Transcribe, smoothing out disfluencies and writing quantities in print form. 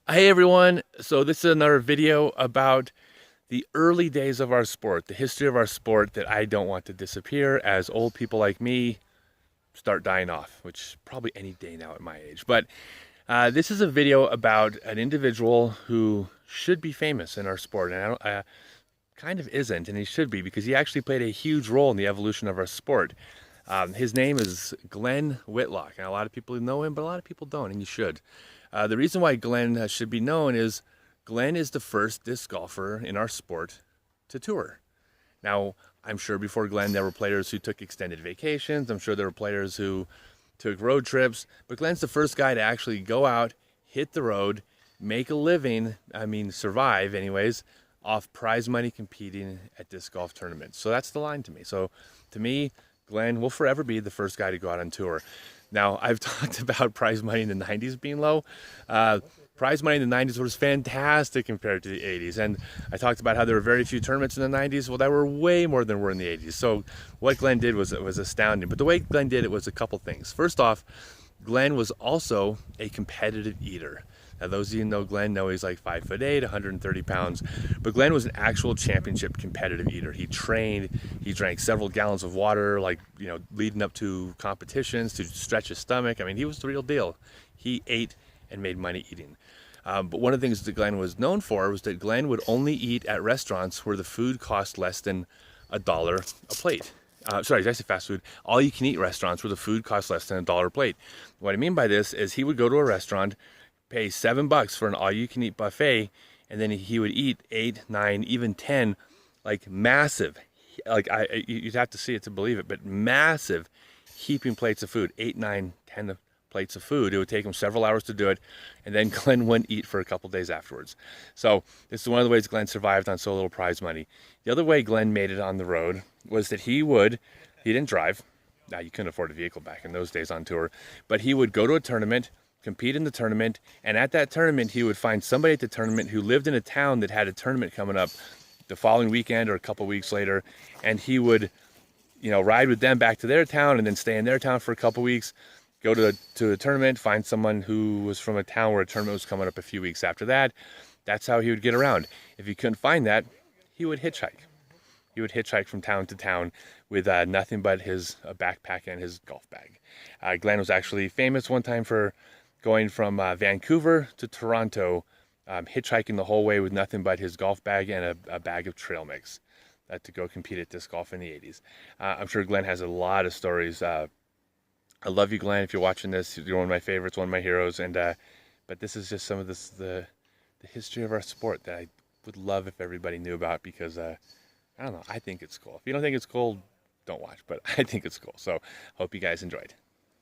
Hey everyone, so this is another video about the early days of our sport, the history of our sport that I don't want to disappear as old people like me start dying off, which probably any day now at my age. But this is a video about an individual who should be famous in our sport, and kind of isn't, and he should be because he actually played a huge role in the evolution of our sport. His name is Glenn Whitlock, and a lot of people know him, but a lot of people don't, and you should. The reason why Glenn should be known is Glenn is the first disc golfer in our sport to tour. Now, I'm sure before Glenn there were players who took extended vacations. I'm sure there were players who took road trips, but Glenn's the first guy to actually go out, hit the road, make a living, survive anyways, off prize money competing at disc golf tournaments. So that's the line to me. So to me, Glenn will forever be the first guy to go out on tour. Now, I've talked about prize money in the 90s being low. Prize money in the 90s was fantastic compared to the 80s. And I talked about how there were very few tournaments in the 90s. Well, there were way more than were in the 80s. So what Glenn did was astounding. But the way Glenn did it was a couple things. First off, Glenn was also a competitive eater. Now, those of you who know Glenn know he's like 5'8", 130 pounds. But Glenn was an actual championship competitive eater. He trained, he drank several gallons of water, leading up to competitions to stretch his stomach. I mean, he was the real deal. He ate and made money eating. But one of the things that Glenn was known for was that Glenn would only eat at restaurants where the food cost less than $1 a plate. Sorry, did I say fast food? All you can eat restaurants where the food costs less than $1 a plate. What I mean by this is he would go to a restaurant, pay $7 for an all-you-can-eat buffet, and then he would eat 8, 9, even 10, like massive, you'd have to see it to believe it, but massive heaping plates of food, 8, 9, 10 plates of food. It would take him several hours to do it, and then Glenn wouldn't eat for a couple days afterwards. So this is one of the ways Glenn survived on so little prize money. The other way Glenn made it on the road was that he didn't drive. Now, you couldn't afford a vehicle back in those days on tour, but he would go to a tournament, compete in the tournament, and at that tournament he would find somebody at the tournament who lived in a town that had a tournament coming up the following weekend or a couple weeks later, and he would ride with them back to their town and then stay in their town for a couple weeks, go to a tournament, find someone who was from a town where a tournament was coming up a few weeks after that. That's how he would get around. If he couldn't find that, he would hitchhike. He would hitchhike from town to town with nothing but his backpack and his golf bag. Glenn was actually famous one time for going from Vancouver to Toronto, hitchhiking the whole way with nothing but his golf bag and a bag of trail mix to go compete at disc golf in the 80s. I'm sure Glenn has a lot of stories. I love you, Glenn. If you're watching this, you're one of my favorites, one of my heroes. And but this is just some of the history of our sport that I would love if everybody knew about, because I don't know, I think it's cool. If you don't think it's cool, don't watch, but I think it's cool. So hope you guys enjoyed.